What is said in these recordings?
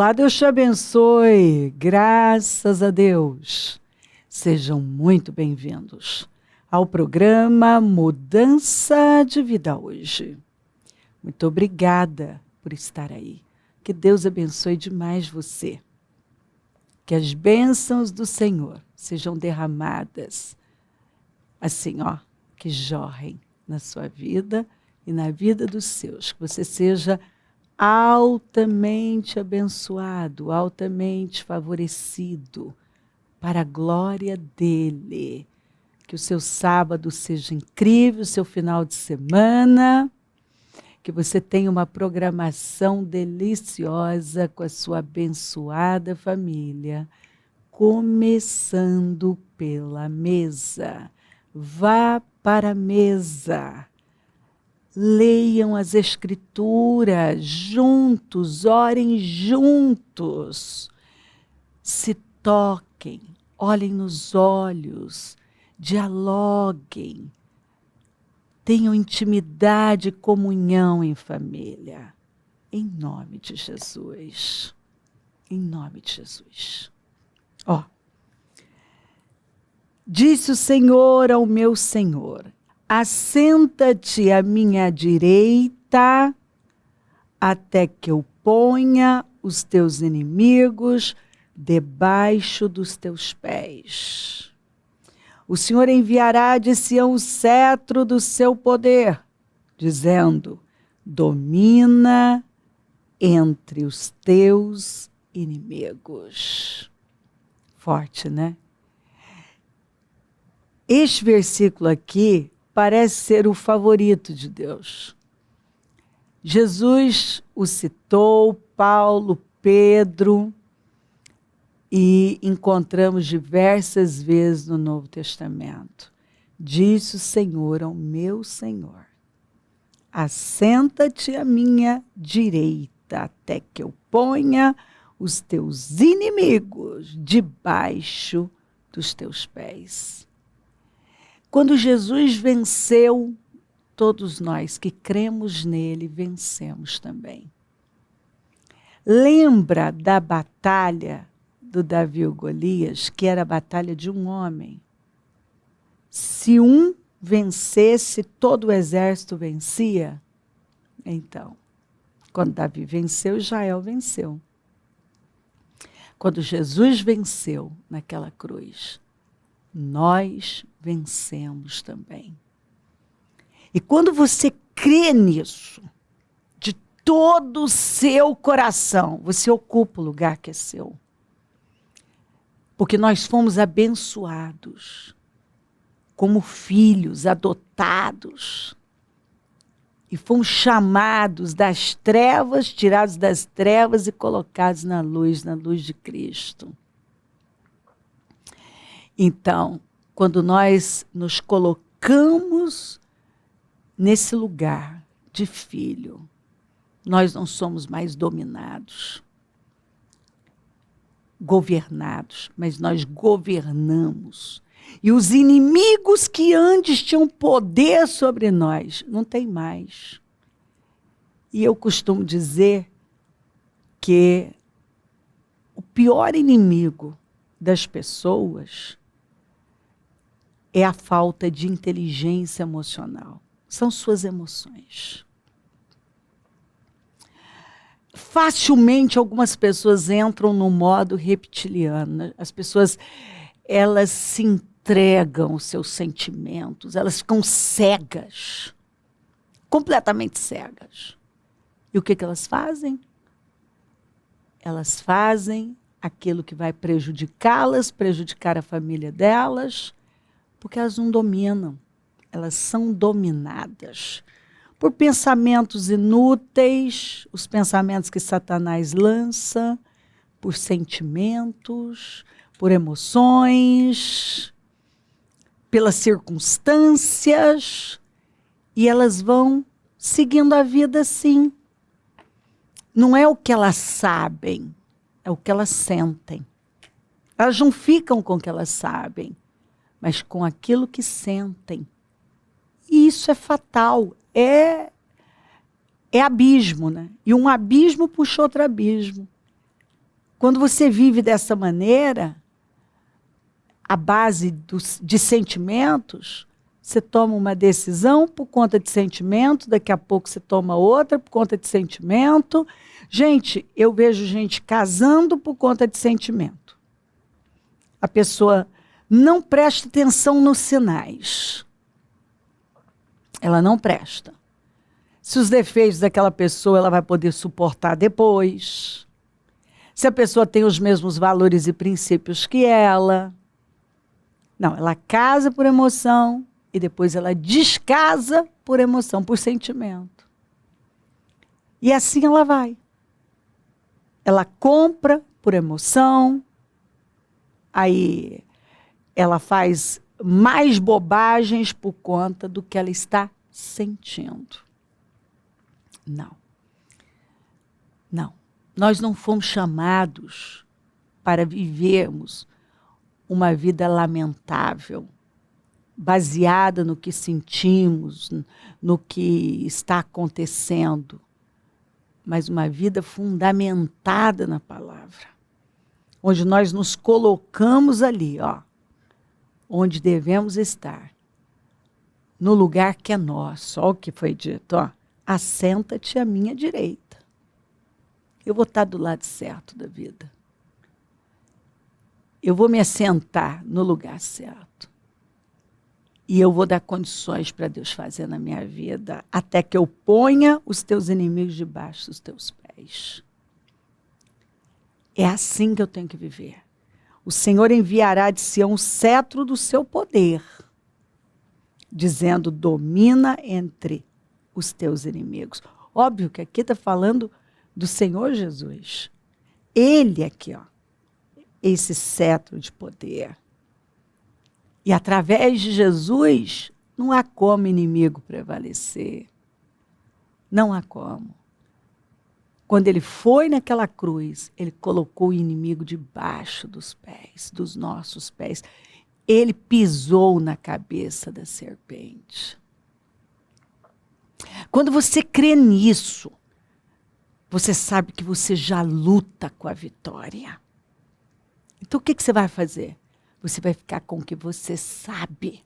Olá, Deus te abençoe. Graças a Deus. Sejam muito bem-vindos ao programa Mudança de Vida Hoje. Muito obrigada por estar aí. Que Deus abençoe demais você. Que as bênçãos do Senhor sejam derramadas, assim, que jorrem na sua vida e na vida dos seus. Que você seja altamente abençoado, altamente favorecido, para a glória dele. Que o seu sábado seja incrível, o seu final de semana, que você tenha uma programação deliciosa com a sua abençoada família, começando pela mesa. Vá para a mesa. Leiam as Escrituras juntos, orem juntos, se toquem, olhem nos olhos, dialoguem, tenham intimidade e comunhão em família, em nome de Jesus. Em nome de Jesus. Disse o Senhor ao meu Senhor: assenta-te à minha direita, até que eu ponha os teus inimigos debaixo dos teus pés. O Senhor enviará de Sião o cetro do seu poder, dizendo: domina entre os teus inimigos. Forte, né? Este versículo aqui parece ser o favorito de Deus. Jesus o citou, Paulo, Pedro, e encontramos diversas vezes no Novo Testamento. Disse o Senhor ao meu Senhor: assenta-te à minha direita, até que eu ponha os teus inimigos debaixo dos teus pés. Quando Jesus venceu, todos nós que cremos nele vencemos também. Lembra da batalha do Davi e Golias, que era a batalha de um homem? Se um vencesse, todo o exército vencia? Então, quando Davi venceu, Israel venceu. Quando Jesus venceu naquela cruz, nós vencemos também. E quando você crê nisso, de todo o seu coração, você ocupa o lugar que é seu. Porque nós fomos abençoados como filhos adotados. E fomos chamados das trevas, tirados das trevas e colocados na luz de Cristo. Então, quando nós nos colocamos nesse lugar de filho, nós não somos mais dominados, governados, mas nós governamos. E os inimigos que antes tinham poder sobre nós, não tem mais. E eu costumo dizer que o pior inimigo das pessoas é a falta de inteligência emocional. São suas emoções. Facilmente algumas pessoas entram no modo reptiliano. As pessoas, elas se entregam aos seus sentimentos, elas ficam cegas, completamente cegas. E o que elas fazem? Elas fazem aquilo que vai prejudicá-las, prejudicar a família delas, porque elas não dominam, elas são dominadas por pensamentos inúteis, os pensamentos que Satanás lança, por sentimentos, por emoções, pelas circunstâncias, e elas vão seguindo a vida assim. Não é o que elas sabem, é o que elas sentem. Elas não ficam com o que elas sabem, mas com aquilo que sentem. E isso é fatal, é abismo, né? E um abismo puxa outro abismo. Quando você vive dessa maneira, a base de sentimentos, você toma uma decisão por conta de sentimento, daqui a pouco você toma outra por conta de sentimento. Gente, eu vejo gente casando por conta de sentimento. A pessoa não presta atenção nos sinais. Ela não presta. Se os defeitos daquela pessoa ela vai poder suportar depois. Se a pessoa tem os mesmos valores e princípios que ela. Não, ela casa por emoção e depois ela descasa por emoção, por sentimento. E assim ela vai. Ela compra por emoção, aí ela faz mais bobagens por conta do que ela está sentindo. Não. Não. Nós não fomos chamados para vivermos uma vida lamentável, baseada no que sentimos, no que está acontecendo, mas uma vida fundamentada na palavra, onde nós nos colocamos ali, ó, onde devemos estar, no lugar que é nosso. Olha o que foi dito, ó, assenta-te à minha direita. Eu vou estar do lado certo da vida. Eu vou me assentar no lugar certo. E eu vou dar condições para Deus fazer na minha vida, até que eu ponha os teus inimigos debaixo dos teus pés. É assim que eu tenho que viver. O Senhor enviará de Sião o cetro do seu poder, dizendo, domina entre os teus inimigos. Óbvio que aqui está falando do Senhor Jesus. Ele aqui, ó, esse cetro de poder. E através de Jesus, não há como inimigo prevalecer. Não há como. Quando ele foi naquela cruz, ele colocou o inimigo debaixo dos pés, dos nossos pés. Ele pisou na cabeça da serpente. Quando você crê nisso, você sabe que você já luta com a vitória. Então o que você vai fazer? Você vai ficar com o que você sabe.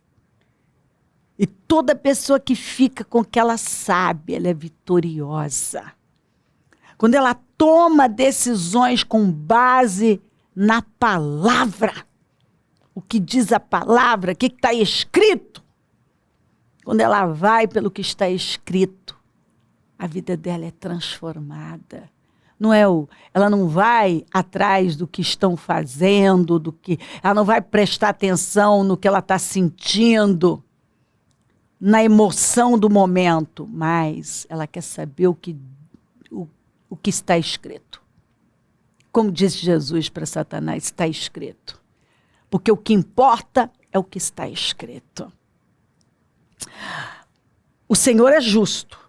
E toda pessoa que fica com o que ela sabe, ela é vitoriosa. Quando ela toma decisões com base na palavra, o que diz a palavra, o que está escrito, quando ela vai pelo que está escrito, a vida dela é transformada. Ela não vai atrás do que estão fazendo, ela não vai prestar atenção no que ela está sentindo, na emoção do momento, mas ela quer saber o que está escrito. Como disse Jesus para Satanás, está escrito. Porque o que importa é o que está escrito. O Senhor é justo.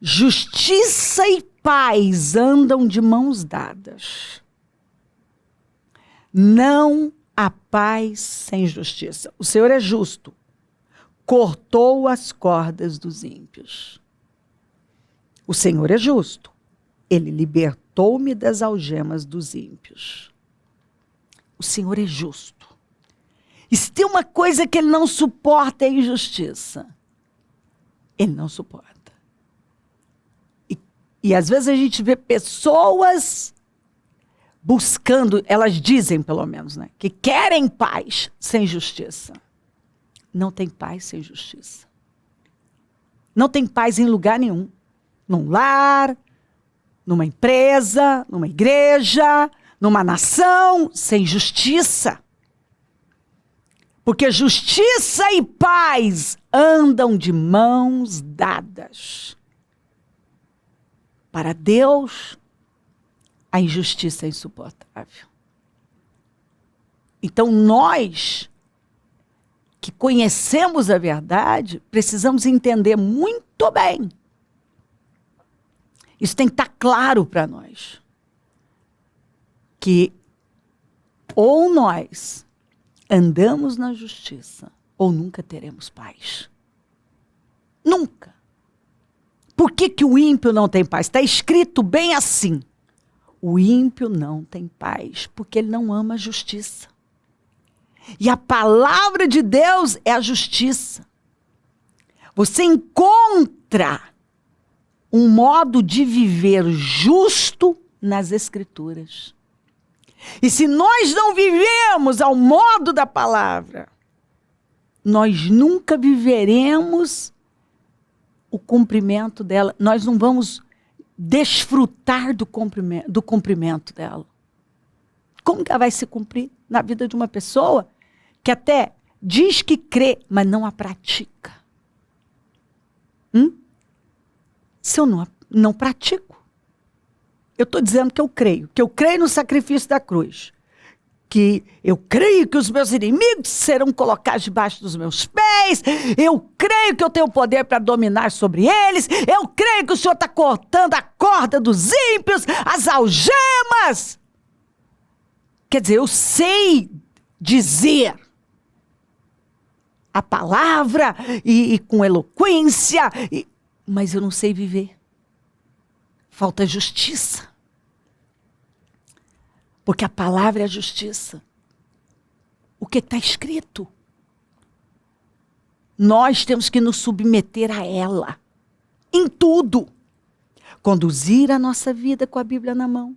Justiça e paz andam de mãos dadas. Não há paz sem justiça. O Senhor é justo. Cortou as cordas dos ímpios. O Senhor é justo. Ele libertou-me das algemas dos ímpios. O Senhor é justo. E se tem uma coisa que ele não suporta é a injustiça. Ele não suporta. E às vezes a gente vê pessoas buscando, elas dizem pelo menos, né, que querem paz sem justiça. Não tem paz sem justiça. Não tem paz em lugar nenhum. Num lar, numa empresa, numa igreja, numa nação, sem justiça. Porque justiça e paz andam de mãos dadas. Para Deus, a injustiça é insuportável. Então nós, que conhecemos a verdade, precisamos entender muito bem. Isso tem que estar claro para nós. Que ou nós andamos na justiça, ou nunca teremos paz. Nunca. Por que o ímpio não tem paz? Está escrito bem assim. O ímpio não tem paz, porque ele não ama a justiça. E a palavra de Deus é a justiça. Você encontra um modo de viver justo nas Escrituras. E se nós não vivemos ao modo da palavra, nós nunca viveremos o cumprimento dela. Nós não vamos desfrutar do cumprimento dela. Como que ela vai se cumprir na vida de uma pessoa que até diz que crê, mas não a pratica? Se eu não pratico, eu estou dizendo que eu creio no sacrifício da cruz, que eu creio que os meus inimigos serão colocados debaixo dos meus pés, eu creio que eu tenho poder para dominar sobre eles, eu creio que o Senhor está cortando a corda dos ímpios, as algemas. Quer dizer, eu sei dizer a palavra e com eloquência, mas eu não sei viver. Falta justiça. Porque a palavra é a justiça. O que está escrito? Nós temos que nos submeter a ela. Em tudo. Conduzir a nossa vida com a Bíblia na mão.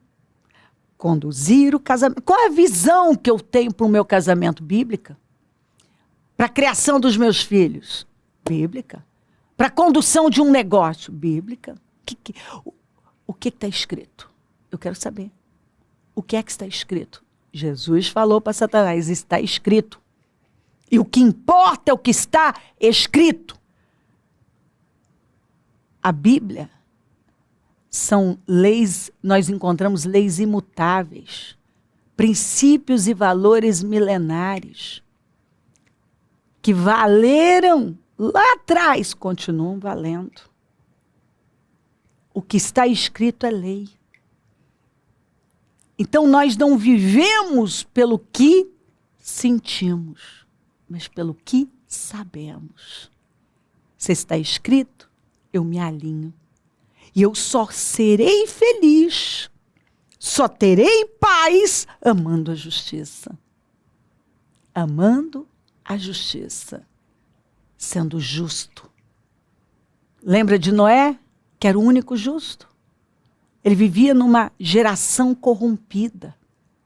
Conduzir o casamento. Qual é a visão que eu tenho para o meu casamento? Bíblica. Para a criação dos meus filhos? Bíblica. Para a condução de um negócio? Bíblica. O que está escrito? Eu quero saber. O que é que está escrito? Jesus falou para Satanás, está escrito. E o que importa é o que está escrito. A Bíblia são leis, nós encontramos leis imutáveis, princípios e valores milenares, que valeram lá atrás, continuam valendo. O que está escrito é lei. Então, nós não vivemos pelo que sentimos, mas pelo que sabemos. Se está escrito, eu me alinho. E eu só serei feliz, só terei paz amando a justiça. Amando a justiça, sendo justo. Lembra de Noé, que era o único justo? Ele vivia numa geração corrompida,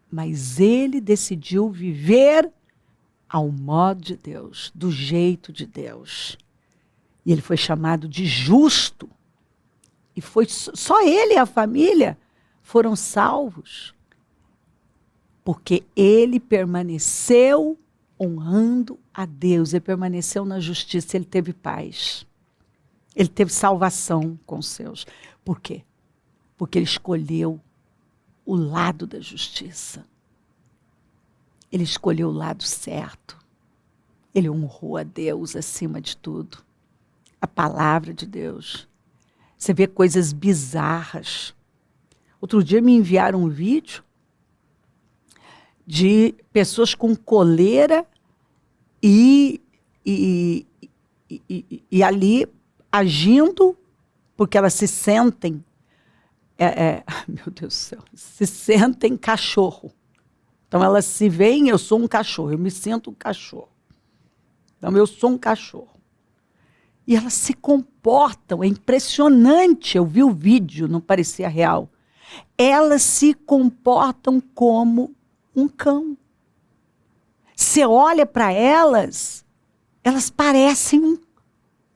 mas ele decidiu viver ao modo de Deus, do jeito de Deus. E ele foi chamado de justo. E foi só ele e a família foram salvos, porque ele permaneceu honrando a Deus, ele permaneceu na justiça, ele teve paz. Ele teve salvação com os seus. Por quê? Porque ele escolheu o lado da justiça. Ele escolheu o lado certo. Ele honrou a Deus acima de tudo. A palavra de Deus. Você vê coisas bizarras. Outro dia me enviaram um vídeo de pessoas com coleira e ali agindo porque elas se sentem meu Deus do céu, se sentem cachorro. Então elas se veem, eu sou um cachorro, eu me sinto um cachorro. Então eu sou um cachorro. E elas se comportam, é impressionante, eu vi o vídeo, não parecia real. Elas se comportam como um cão. Você olha para elas, elas parecem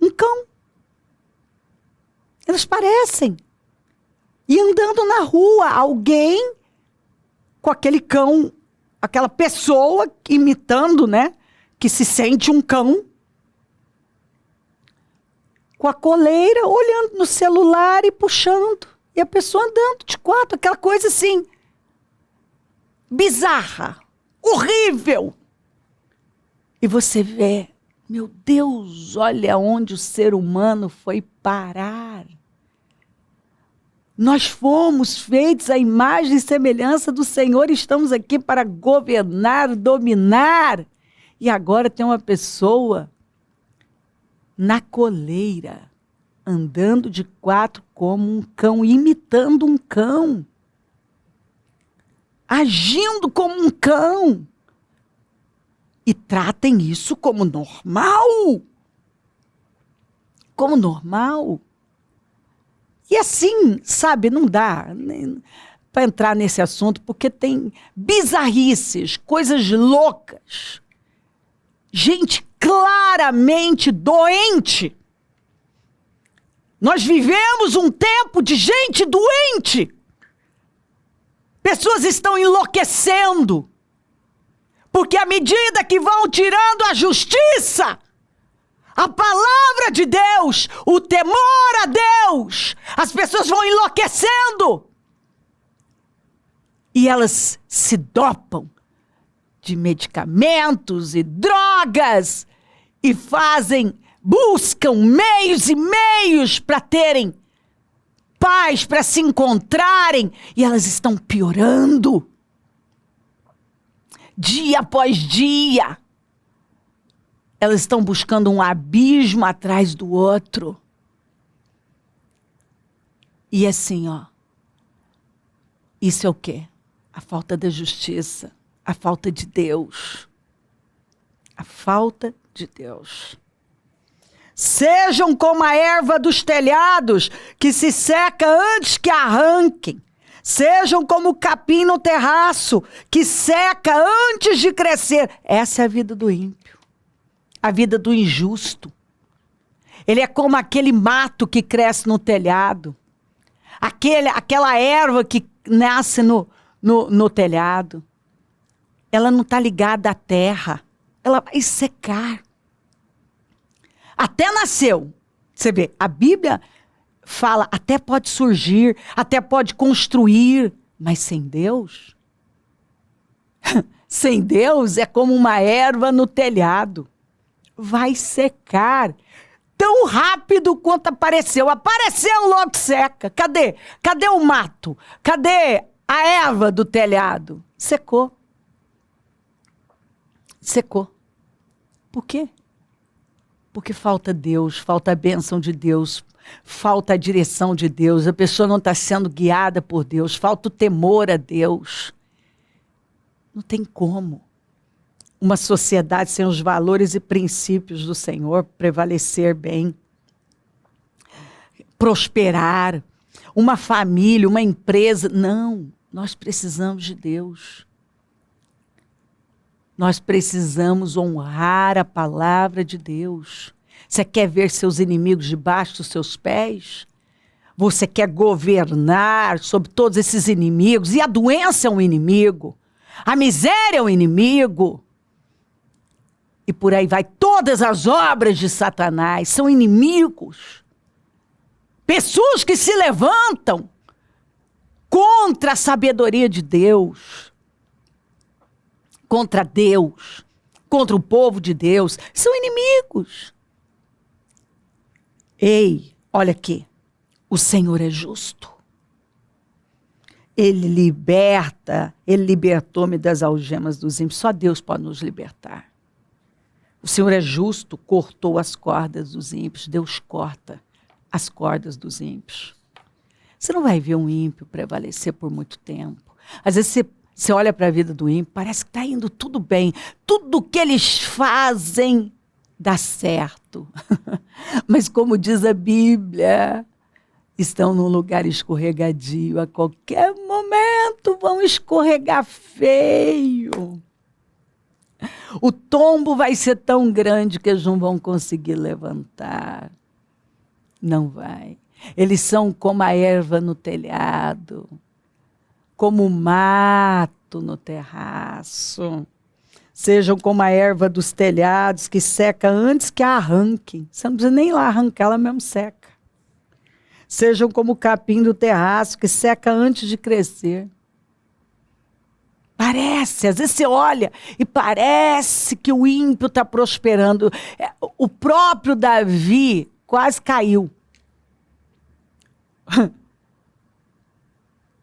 um cão. Elas parecem. E andando na rua, alguém com aquele cão, aquela pessoa imitando, né? Que se sente um cão, com a coleira, olhando no celular e puxando. E a pessoa andando de quatro, aquela coisa assim, bizarra, horrível. E você vê, meu Deus, olha onde o ser humano foi parar. Nós fomos feitos à imagem e semelhança do Senhor, estamos aqui para governar, dominar. E agora tem uma pessoa na coleira, andando de quatro como um cão, imitando um cão. agindo como um cão. E tratem isso como normal. Como normal. E assim, sabe, não dá para entrar nesse assunto, porque tem bizarrices, coisas loucas. Gente claramente doente. Nós vivemos um tempo de gente doente. Pessoas estão enlouquecendo. Porque à medida que vão tirando a justiça, a palavra de Deus, o temor a Deus, as pessoas vão enlouquecendo. E elas se dopam de medicamentos e drogas e buscam meios e meios para terem paz, para se encontrarem, e elas estão piorando. Dia após dia. Elas estão buscando um abismo atrás do outro. E assim, isso é o quê? A falta da justiça, a falta de Deus. A falta de Deus. Sejam como a erva dos telhados, que se seca antes que arranquem. Sejam como o capim no terraço, que seca antes de crescer. Essa é a vida do ímpio. A vida do injusto. Ele é como aquele mato que cresce no telhado. Aquela erva que nasce no telhado. Ela não está ligada à terra. Ela vai secar. Até nasceu. Você vê, a Bíblia fala, até pode surgir, até pode construir, mas sem Deus? Sem Deus é como uma erva no telhado. Vai secar tão rápido quanto apareceu. Apareceu, logo seca. Cadê? Cadê o mato? Cadê a erva do telhado? Secou. Secou. Por quê? Porque falta Deus, falta a bênção de Deus, falta a direção de Deus, a pessoa não está sendo guiada por Deus, falta o temor a Deus. Não tem como uma sociedade sem os valores e princípios do Senhor prevalecer bem, prosperar, uma família, uma empresa. Não, nós precisamos de Deus. Nós precisamos honrar a palavra de Deus. Você quer ver seus inimigos debaixo dos seus pés? Você quer governar sobre todos esses inimigos? E a doença é um inimigo. A miséria é um inimigo. E por aí vai. Todas as obras de Satanás são inimigos. Pessoas que se levantam contra a sabedoria de Deus. Contra Deus, contra o povo de Deus, são inimigos. Ei, olha aqui, o Senhor é justo. Ele libertou-me das algemas dos ímpios. Só Deus pode nos libertar. O Senhor é justo, cortou as cordas dos ímpios. Deus corta as cordas dos ímpios. Você não vai ver um ímpio prevalecer por muito tempo. Às vezes você olha para a vida do ímpio, parece que está indo tudo bem. Tudo que eles fazem dá certo. Mas como diz a Bíblia, estão num lugar escorregadio. A qualquer momento vão escorregar feio. O tombo vai ser tão grande que eles não vão conseguir levantar. Não vai. Eles são como a erva no telhado. Como o mato no terraço. Sejam como a erva dos telhados, que seca antes que a arranquem. Você não precisa nem ir lá arrancar, ela mesmo seca. Sejam como o capim do terraço, que seca antes de crescer. Parece, às vezes você olha e parece que o ímpio está prosperando. O próprio Davi quase caiu.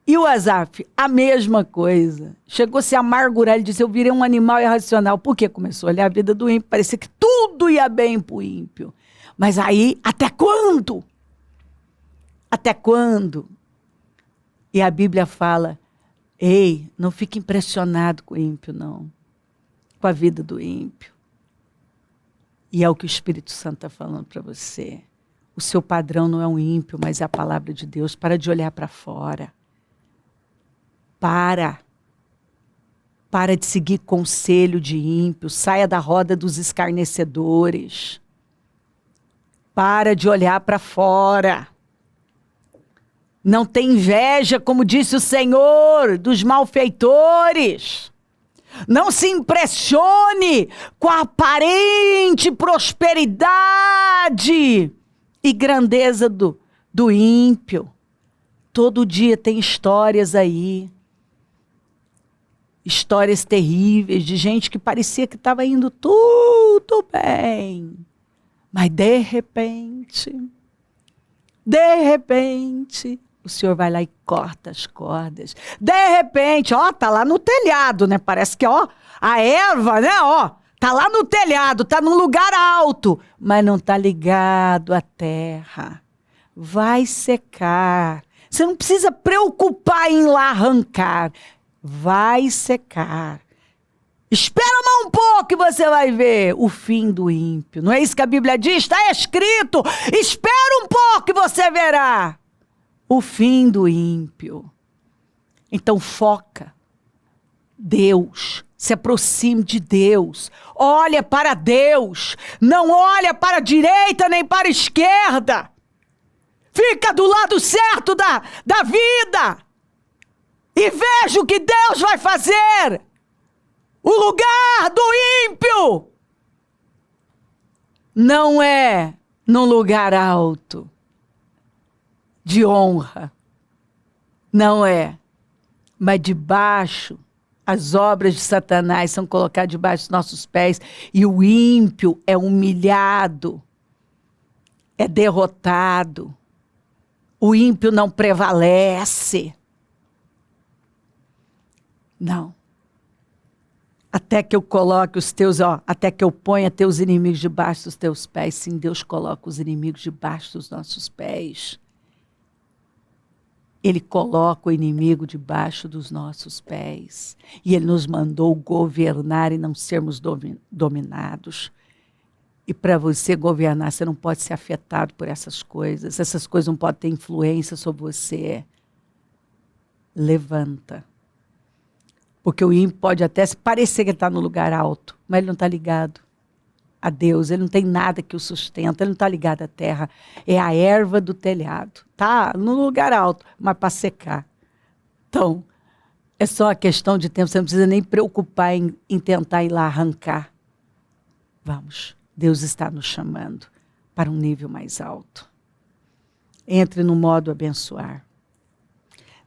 E o Asaf, a mesma coisa. Chegou a se amargurar, ele disse, eu virei um animal irracional. Por quê? Começou a olhar a vida do ímpio, parecia que tudo ia bem para o ímpio. Mas aí, até quando? Até quando? E a Bíblia fala, Ei, não fique impressionado com o ímpio, não. Com a vida do ímpio. E é o que o Espírito Santo está falando para você. O seu padrão não é um ímpio, mas é a palavra de Deus. Para de olhar para fora. Para de seguir conselho de ímpio. Saia da roda dos escarnecedores. Para de olhar para fora. Não tem inveja, como disse o Senhor, dos malfeitores. Não se impressione com a aparente prosperidade e grandeza do ímpio. Todo dia tem histórias aí. Histórias terríveis de gente que parecia que estava indo tudo bem. Mas de repente, o Senhor vai lá e corta as cordas. De repente, tá lá no telhado, né? Parece que, a erva, né? Tá lá no telhado, tá num lugar alto, mas não tá ligado à terra. Vai secar. Você não precisa preocupar em ir lá arrancar. Vai secar. Espera mais um pouco e você vai ver o fim do ímpio. Não é isso que a Bíblia diz? Está escrito. Espera um pouco e você verá o fim do ímpio. Então foca. Deus. Se aproxime de Deus. Olha para Deus. Não olha para a direita nem para a esquerda. Fica do lado certo da vida. E veja o que Deus vai fazer. O lugar do ímpio não é num lugar alto, de honra. Não é. Mas debaixo, as obras de Satanás são colocadas debaixo dos nossos pés. E o ímpio é humilhado, é derrotado. O ímpio não prevalece. Não. Até que eu coloque até que eu ponha teus inimigos debaixo dos teus pés. Sim, Deus coloca os inimigos debaixo dos nossos pés. Ele coloca o inimigo debaixo dos nossos pés. E Ele nos mandou governar e não sermos dominados. E para você governar, você não pode ser afetado por essas coisas. Essas coisas não podem ter influência sobre você. Levanta. Porque o ímpio pode até parecer que ele está no lugar alto, mas ele não está ligado a Deus, ele não tem nada que o sustenta, ele não está ligado à terra. É a erva do telhado. Está no lugar alto, mas para secar. Então, é só uma questão de tempo, você não precisa nem preocupar em tentar ir lá arrancar. Vamos, Deus está nos chamando para um nível mais alto. Entre no modo abençoar.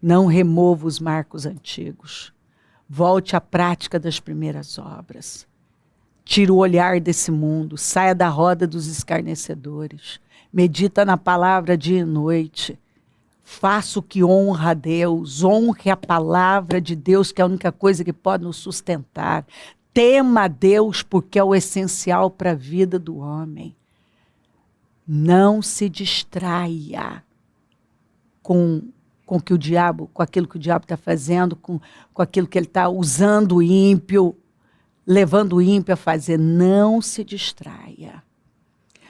Não remova os marcos antigos. Volte à prática das primeiras obras. Tira o olhar desse mundo. Saia da roda dos escarnecedores. Medita na palavra dia e noite. Faça o que honra a Deus. Honre a palavra de Deus, que é a única coisa que pode nos sustentar. Tema a Deus, porque é o essencial para a vida do homem. Não se distraia com aquilo que o diabo está fazendo, com aquilo que ele está usando o ímpio, levando o ímpio a fazer. Não se distraia.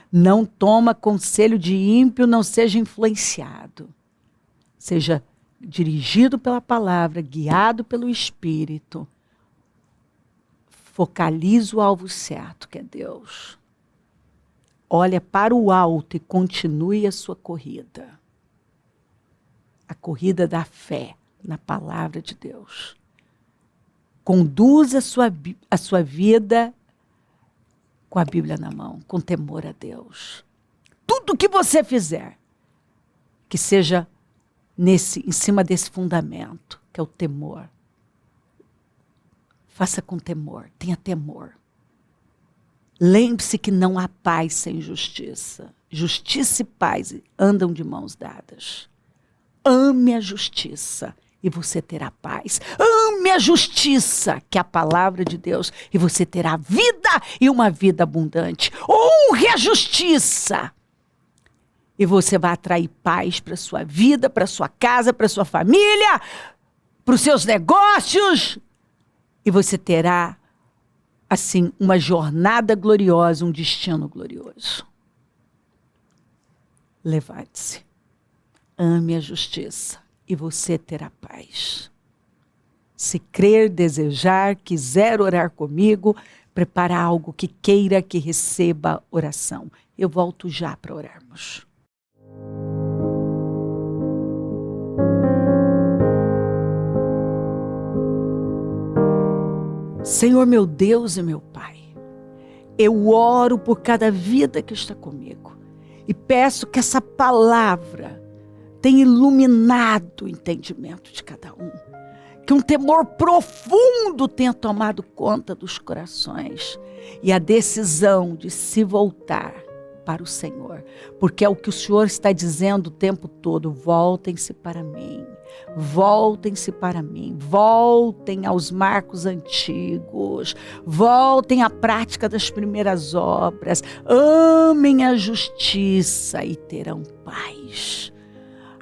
Não toma conselho de ímpio, não seja influenciado. Seja dirigido pela palavra, guiado pelo Espírito. Focalize o alvo certo, que é Deus. Olha para o alto e continue a sua corrida. A corrida da fé na palavra de Deus. Conduza a sua vida com a Bíblia na mão, com temor a Deus. Tudo que você fizer, que seja em cima desse fundamento, que é o temor. Faça com temor, tenha temor. Lembre-se que não há paz sem justiça. Justiça e paz andam de mãos dadas. Ame a justiça e você terá paz. Ame a justiça, que é a palavra de Deus, e você terá vida e uma vida abundante. Honre a justiça. E você vai atrair paz para a sua vida, para a sua casa, para a sua família, para os seus negócios, e você terá, assim, uma jornada gloriosa, um destino glorioso. Levante-se, ame a justiça e você terá paz. Se crer, desejar, quiser orar comigo, prepara algo que queira que receba oração. Eu volto já para orarmos. Senhor, meu Deus e meu Pai, eu oro por cada vida que está comigo e peço que essa palavra tenha iluminado o entendimento de cada um. Que um temor profundo tenha tomado conta dos corações e a decisão de se voltar para o Senhor. Porque é o que o Senhor está dizendo o tempo todo: voltem-se para mim, voltem-se para mim, voltem aos marcos antigos, voltem à prática das primeiras obras, amem a justiça e terão paz.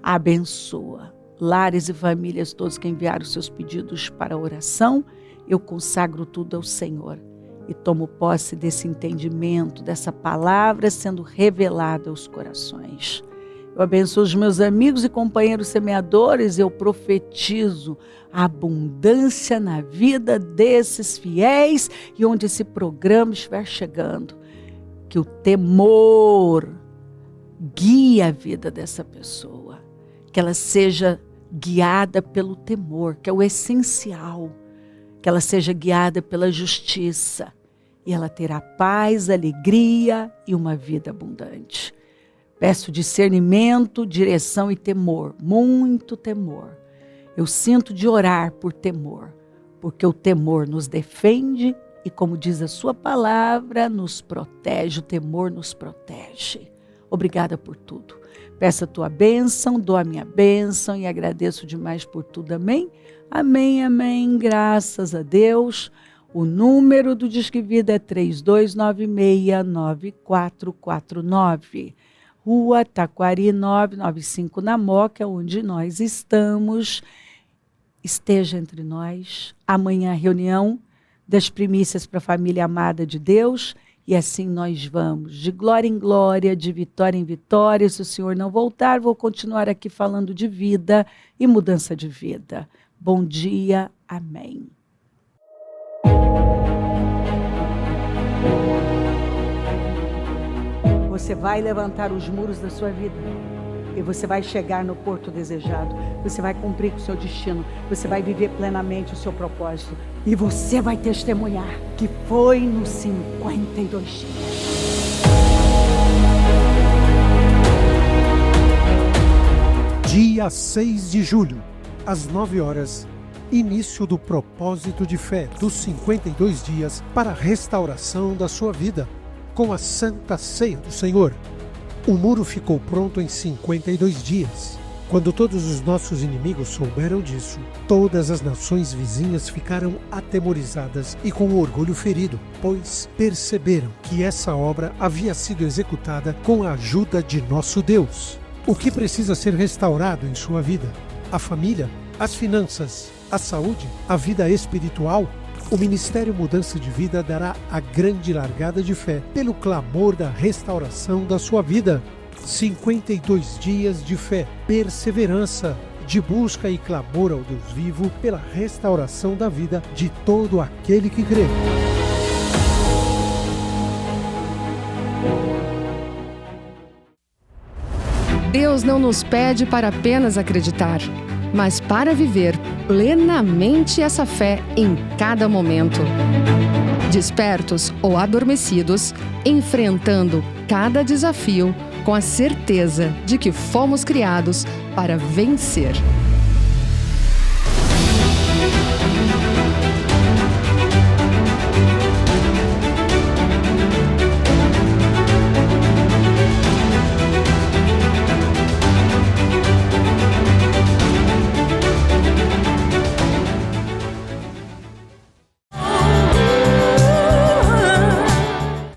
Abençoa lares e famílias, todos que enviaram seus pedidos para a oração. Eu consagro tudo ao Senhor e tomo posse desse entendimento, dessa palavra sendo revelada aos corações. Eu abençoo os meus amigos e companheiros semeadores. Eu profetizo a abundância na vida desses fiéis e onde esse programa estiver chegando. Que o temor guie a vida dessa pessoa. Que ela seja guiada pelo temor, que é o essencial. Que ela seja guiada pela justiça. E ela terá paz, alegria e uma vida abundante. Peço discernimento, direção e temor, muito temor. Eu sinto de orar por temor, porque o temor nos defende e, como diz a sua palavra, nos protege, o temor nos protege. Obrigada por tudo. Peço a tua bênção, dou a minha bênção e agradeço demais por tudo. Amém? Amém, amém. Graças a Deus. O número do Disque Vida é 3296-9449. Rua Taquari 995, na Moca, onde nós estamos. Esteja entre nós. Amanhã a reunião das primícias para a família amada de Deus. E assim nós vamos, de glória em glória, de vitória em vitória. Se o Senhor não voltar, vou continuar aqui falando de vida e mudança de vida. Bom dia, amém. Você vai levantar os muros da sua vida e você vai chegar no porto desejado. Você vai cumprir com o seu destino. Você vai viver plenamente o seu propósito. E você vai testemunhar que foi nos 52 dias. Dia 6 de julho, às 9 horas, início do propósito de fé dos 52 dias para a restauração da sua vida, com a Santa Ceia do Senhor. O muro ficou pronto em 52 dias. Quando todos os nossos inimigos souberam disso, todas as nações vizinhas ficaram atemorizadas e com o orgulho ferido, pois perceberam que essa obra havia sido executada com a ajuda de nosso Deus. O que precisa ser restaurado em sua vida? A família, as finanças, a saúde, a vida espiritual? O Ministério Mudança de Vida dará a grande largada de fé pelo clamor da restauração da sua vida. 52 dias de fé, perseverança, de busca e clamor ao Deus vivo pela restauração da vida de todo aquele que crê. Deus não nos pede para apenas acreditar, mas para viver plenamente essa fé em cada momento. Despertos ou adormecidos, enfrentando cada desafio com a certeza de que fomos criados para vencer.